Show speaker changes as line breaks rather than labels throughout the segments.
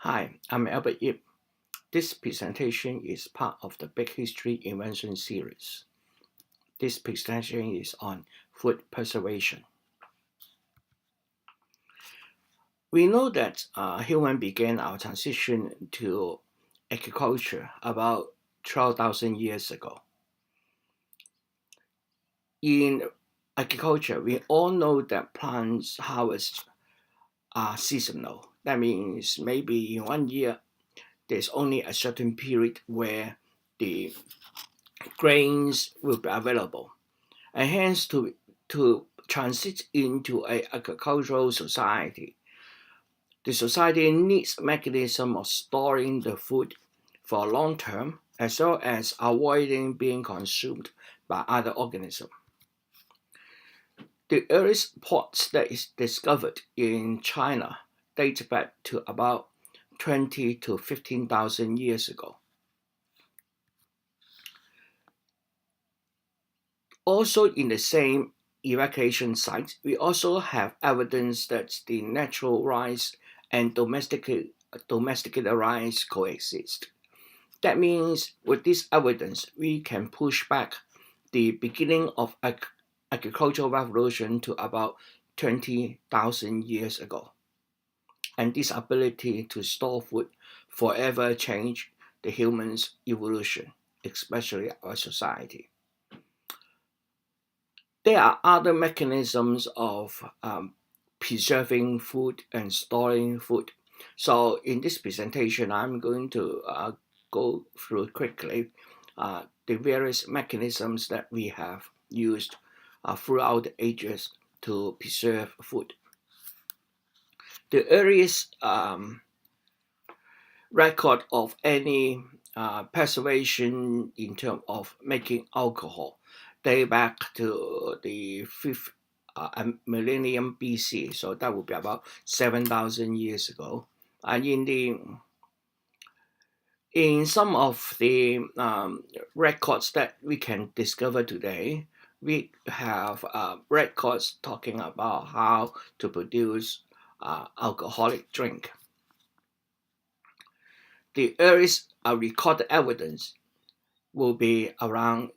Hi, I'm Albert Yip. This presentation is part of the Big History Invention series. This presentation is on food preservation. We know that humans began our transition to agriculture about 12,000 years ago. In agriculture, we all know that plants harvest are seasonal. That means maybe in 1 year, there's only a certain period where the grains will be available. And hence to transit into an agricultural society, the society needs mechanism of storing the food for long term as well as avoiding being consumed by other organisms. The earliest pots that is discovered in China date back to about 20 to 15,000 years ago. Also in the same evacuation site, we also have evidence that the natural rice and domesticated rice coexist. That means with this evidence, we can push back the beginning of agricultural revolution to about 20,000 years ago. And this ability to store food forever changed the human's evolution, especially our society. There are other mechanisms of preserving food and storing food. So in this presentation, I'm going to go through quickly the various mechanisms that we have used throughout the ages to preserve food. The earliest record of any preservation in terms of making alcohol date back to the 5th millennium BC, so that would be about 7,000 years ago. And in some of the records that we can discover today, we have records talking about how to produce alcoholic drink. The earliest recorded evidence will be around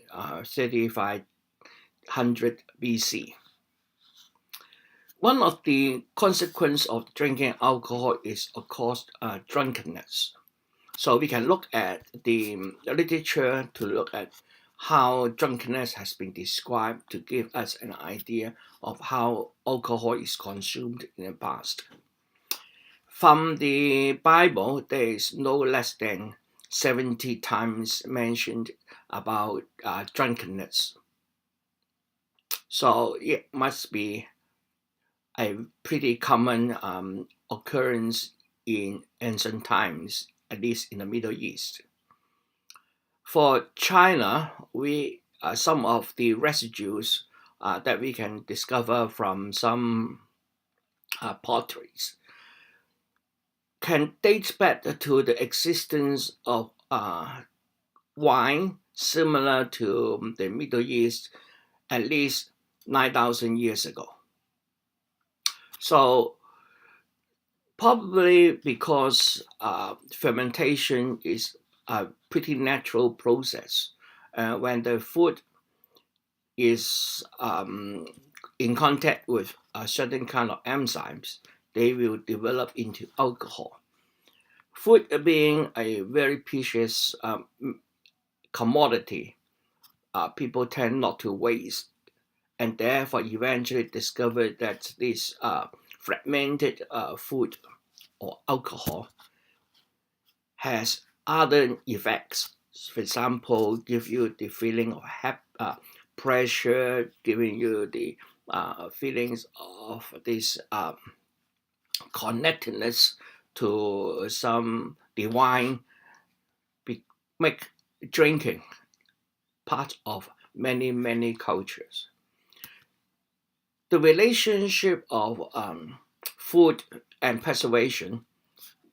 3500 BC. One of the consequences of drinking alcohol is, of course, drunkenness. So we can look at the literature to look at how drunkenness has been described to give us an idea of how alcohol is consumed in the past. From the Bible, there is no less than 70 times mentioned about drunkenness. So it must be a pretty common occurrence in ancient times, at least in the Middle East. For China, some of the residues that we can discover from some potteries can date back to the existence of wine similar to the Middle East at least 9,000 years ago. So probably because fermentation is a pretty natural process. When the food is in contact with a certain kind of enzymes, they will develop into alcohol. Food being a very precious commodity, people tend not to waste, and therefore eventually discovered that this fragmented food or alcohol has other effects. For example, give you the feeling of pressure, giving you the feelings of this connectedness to some divine, make drinking part of many cultures. The relationship of food and preservation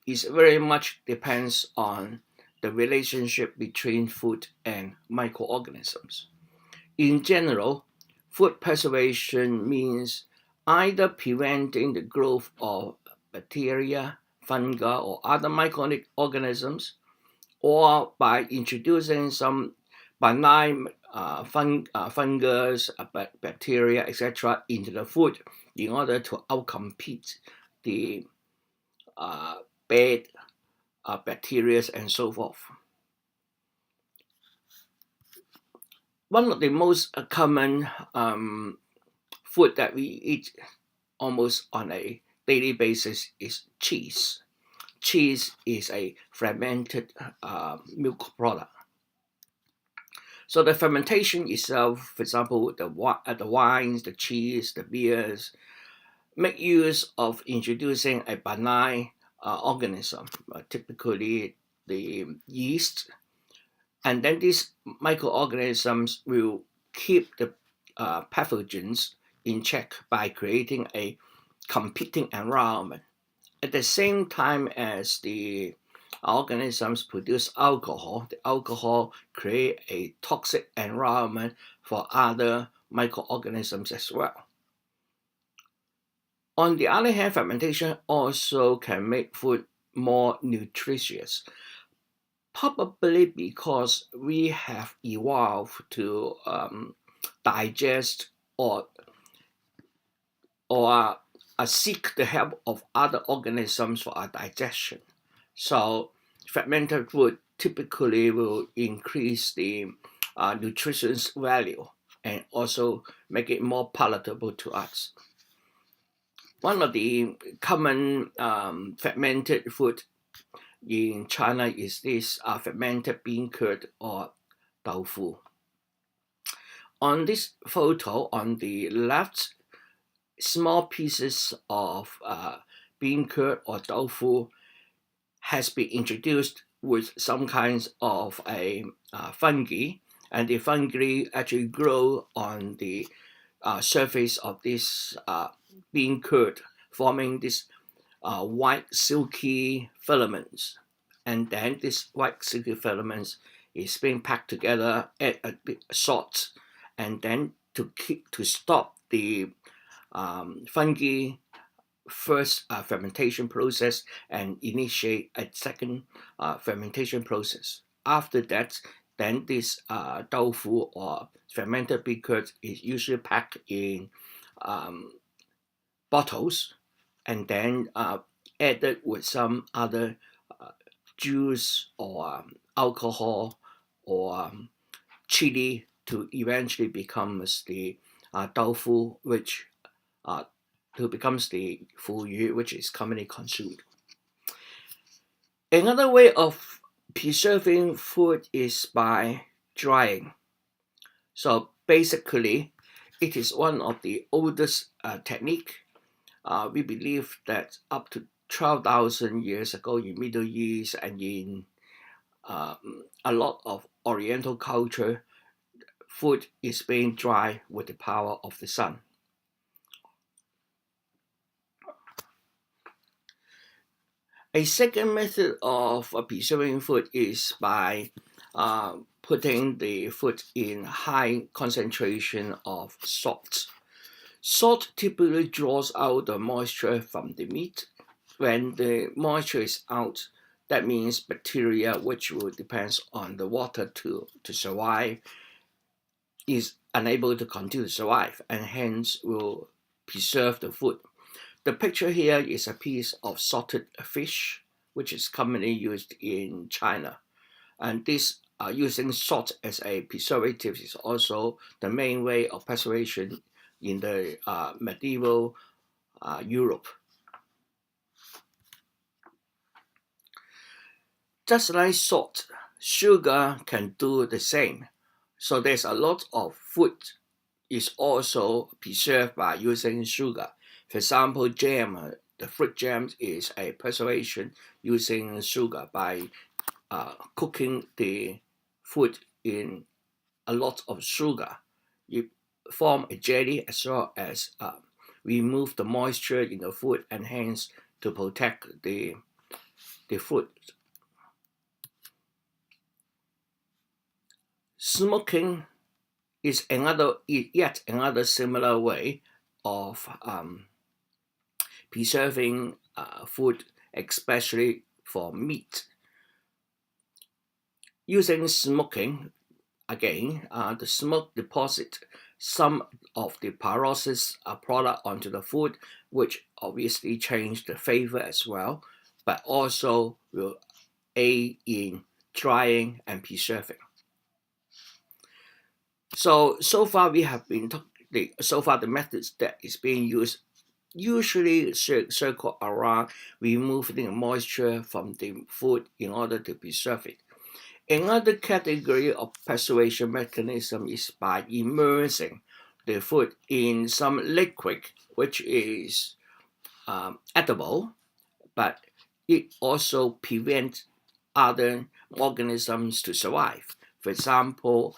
is very much depends on the relationship between food and microorganisms. In general, food preservation means either preventing the growth of bacteria, fungi or other microorganisms, or by introducing some benign fungus, bacteria, etc., into the food in order to outcompete the bad bacteria and so forth. One of the most common food that we eat almost on a daily basis is cheese. Cheese is a fermented milk product. So the fermentation itself, for example, the wines, the cheese, the beers, make use of introducing a benign organism, typically the yeast, and then these microorganisms will keep the pathogens in check by creating a competing environment. At the same time as the organisms produce alcohol, the alcohol create a toxic environment for other microorganisms as well. On the other hand, fermentation also can make food more nutritious, probably because we have evolved to digest or seek the help of other organisms for our digestion. So fermented food typically will increase the nutritious value and also make it more palatable to us. One of the common fermented food in China is this fermented bean curd or tofu. On this photo on the left, small pieces of bean curd or tofu has been introduced with some kinds of a fungi, and the fungi actually grow on the surface of this bean curd, forming this white silky filaments. And then this white silky filaments is being packed together, add a bit salt, and then to stop the fungi first fermentation process and initiate a second fermentation process. After that, then this tofu or fermented bean curd is usually packed in bottles and then added with some other juice or alcohol or chili to eventually becomes the tofu, which becomes the fu yu, which is commonly consumed. Another way of preserving food is by drying. So basically, it is one of the oldest technique. We believe that up to 12,000 years ago in Middle East and in a lot of Oriental culture, food is being dried with the power of the sun. A second method of preserving food is by putting the food in high concentration of salt. Salt typically draws out the moisture from the meat. When the moisture is out, that means bacteria, which will depend on the water to survive, is unable to continue to survive and hence will preserve the food. The picture here is a piece of salted fish, which is commonly used in China. And this using salt as a preservative is also the main way of preservation in the medieval Europe. Just like salt, sugar can do the same. So there's a lot of food is also preserved by using sugar. For example, jam, the fruit jam is a preservation using sugar by cooking the food in a lot of sugar. You form a jelly as well as remove the moisture in the food and hence to protect the food. Smoking is yet another similar way of preserving food especially for meat. Using smoking, again, the smoke deposit some of the pyrolysis product onto the food, which obviously change the flavor as well, but also will aid in drying and preserving. So far we have been so far the methods that is being used usually circle around removing moisture from the food in order to preserve it. Another category of preservation mechanism is by immersing the food in some liquid, which is edible, but it also prevents other organisms to survive. For example,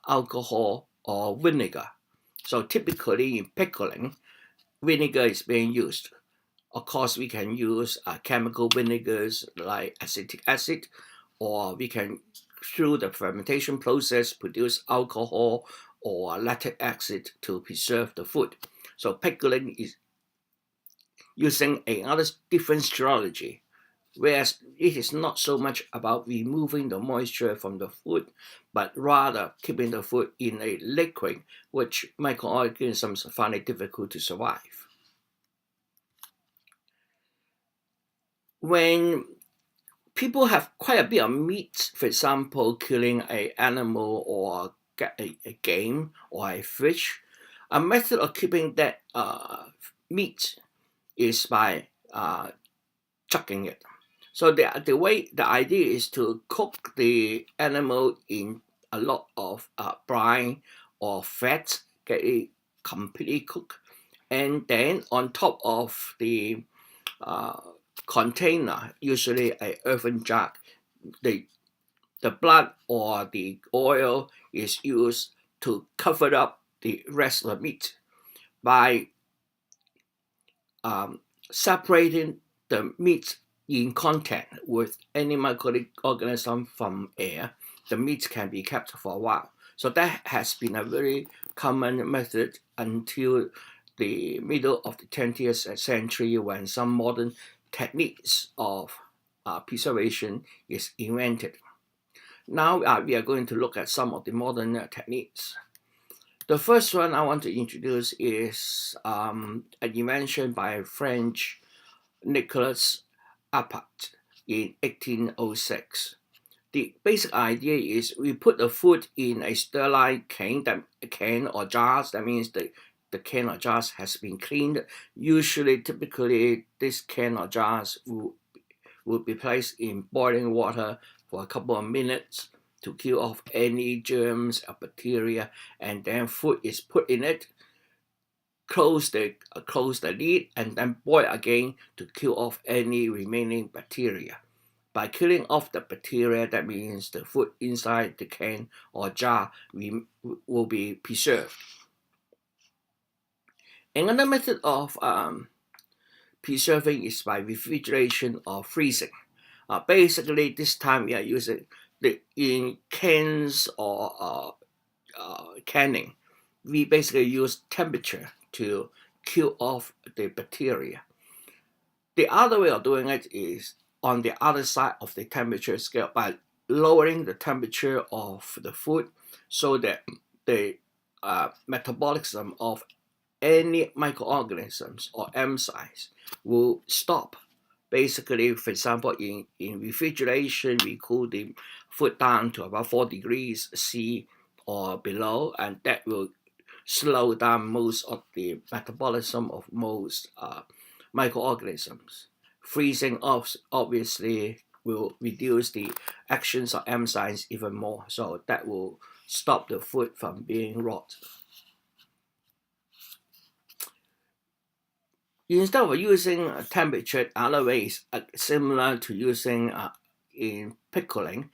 alcohol or vinegar. So typically in pickling, vinegar is being used. Of course, we can use chemical vinegars like acetic acid, or we can, through the fermentation process, produce alcohol or lactic acid to preserve the food. So pickling is using another different strategy, whereas it is not so much about removing the moisture from the food, but rather keeping the food in a liquid, which microorganisms find it difficult to survive. When people have quite a bit of meat, for example, killing an animal or a game or a fish, a method of keeping that meat is by jugging it. So the idea is to cook the animal in a lot of brine or fat, get it completely cooked, and then on top of the container, usually a earthen jar, the blood or the oil is used to cover up the rest of the meat by separating the meat in contact with any microorganism from air. The meat can be kept for a while. So that has been a very common method until the middle of the 20th century, when some modern techniques of preservation is invented. Now we are going to look at some of the modern techniques. The first one I want to introduce is an invention by French Nicolas Appert in 1806. The basic idea is we put the food in a sterile can or jars. That means the can or jars has been cleaned. Typically, this can or jars will be placed in boiling water for a couple of minutes to kill off any germs or bacteria, and then food is put in it. Close the lid and then boil again to kill off any remaining bacteria. By killing off the bacteria, that means the food inside the can or jar will be preserved. Another method of preserving is by refrigeration or freezing. Basically, this time we are using in cans or canning. We basically use temperature to kill off the bacteria. The other way of doing it is on the other side of the temperature scale, by lowering the temperature of the food so that the metabolism of any microorganisms or enzymes will stop. Basically, for example, in refrigeration, we cool the food down to about 4 degrees C or below, and that will slow down most of the metabolism of most microorganisms. Freezing off obviously will reduce the actions of enzymes even more, so that will stop the food from being rot. Instead of using temperature, other ways similar to using in pickling,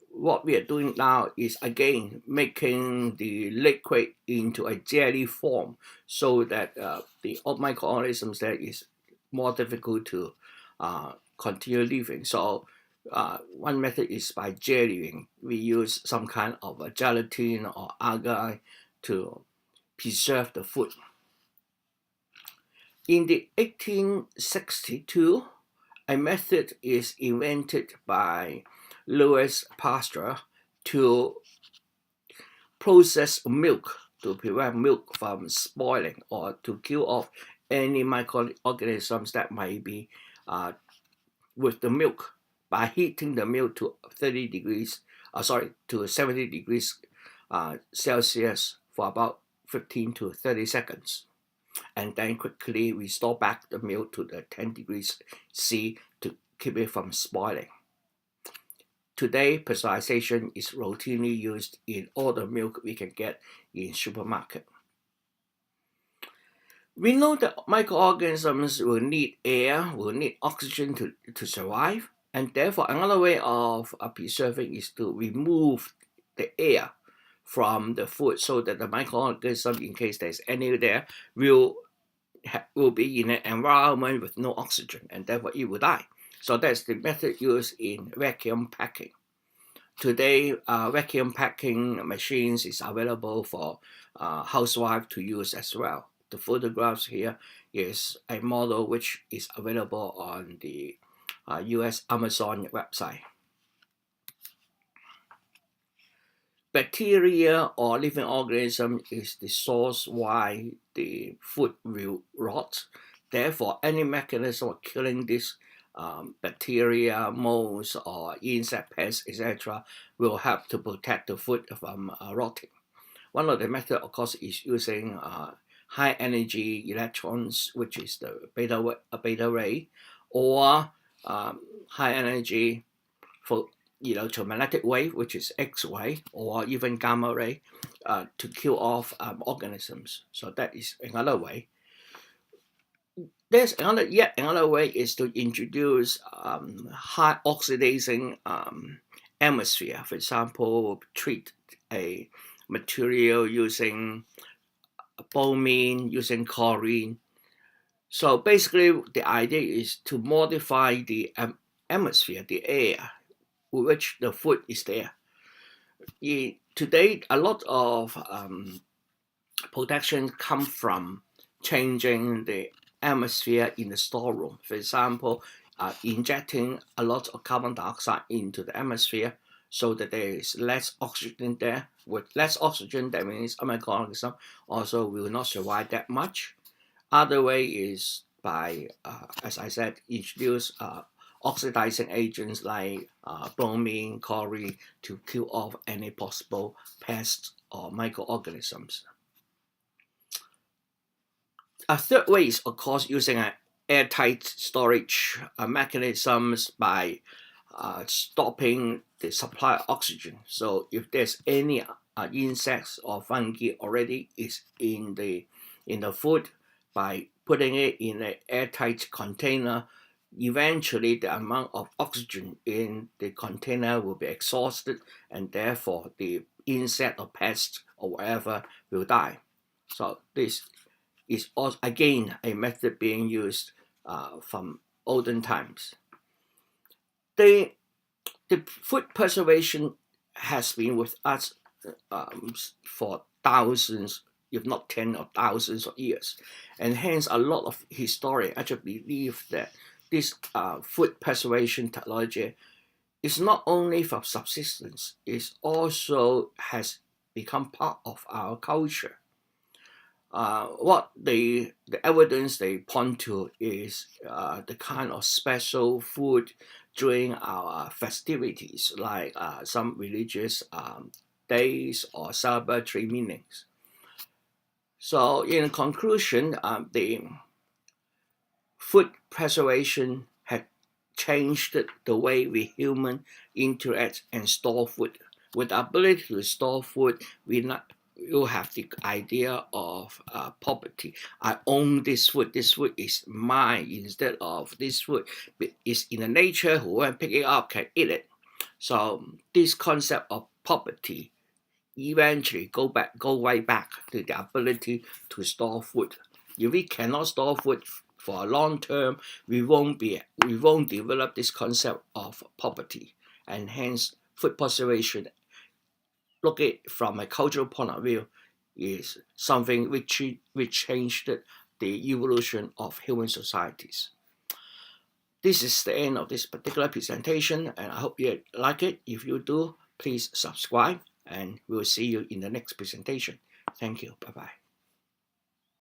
what we are doing now is again making the liquid into a jelly form, so that the microorganisms there is more difficult to continue living. So one method is by jellying. We use some kind of a gelatin or agar to preserve the food. In the 1862, a method is invented by Louis Pasteur to process milk to prevent milk from spoiling or to kill off any microorganisms that might be with the milk by heating the milk to 70 degrees Celsius for about 15 to 30 seconds. And then quickly restore back the milk to the 10 degrees C to keep it from spoiling. Today, pasteurization is routinely used in all the milk we can get in supermarket. We know that microorganisms will need air, will need oxygen to survive, and therefore another way of preserving is to remove the air from the food so that the microorganism, in case there's any there, will be in an environment with no oxygen, and therefore it will die. So that's the method used in vacuum packing. Today, vacuum packing machines is available for housewives to use as well. The photographs here is a model which is available on the US Amazon website. Bacteria or living organism is the source why the food will rot. Therefore, any mechanism of killing this bacteria, molds, or insect pests, etc., will help to protect the food from rotting. One of the methods, of course, is using high energy electrons, which is the beta ray, or high energy for electromagnetic wave, which is X-ray, or even gamma ray, to kill off organisms. So that is another way. There's yet another way is to introduce high oxidizing atmosphere. For example, treat a material using bromine, using chlorine. So basically, the idea is to modify the atmosphere, the air, with which the food is there. Today, a lot of protection come from changing the atmosphere in the storeroom. For example, injecting a lot of carbon dioxide into the atmosphere so that there is less oxygen there. With less oxygen, that means a microorganism also will not survive that much. Other way is by, as I said, introduce oxidizing agents like bromine, chlorine to kill off any possible pests or microorganisms. A third way is, of course, using an airtight storage mechanisms by stopping the supply of oxygen. So if there's any insects or fungi already is in the food, by putting it in an airtight container, eventually the amount of oxygen in the container will be exhausted, and therefore the insect or pest or whatever will die. So this is also, again, a method being used from olden times. The food preservation has been with us for thousands, if not tens of thousands of years, and hence a lot of historians actually believe that this food preservation technology is not only for subsistence, it also has become part of our culture. What the evidence they point to is the kind of special food during our festivities, like some religious days or celebratory meanings. So in conclusion, the food preservation had changed the way we human interact and store food. With the ability to store food, you have the idea of property. I own this food is mine, instead of this food is in the nature, whoever pick it up can eat it. So this concept of property eventually go way back to the ability to store food. If we cannot store food for a long term, we won't develop this concept of property, and hence food preservation, look at it from a cultural point of view, is something which changed the evolution of human societies. this is the end of this particular presentation, and I hope you like it. If you do, please subscribe, and we'll see you in the next presentation. Thank you. Bye-bye.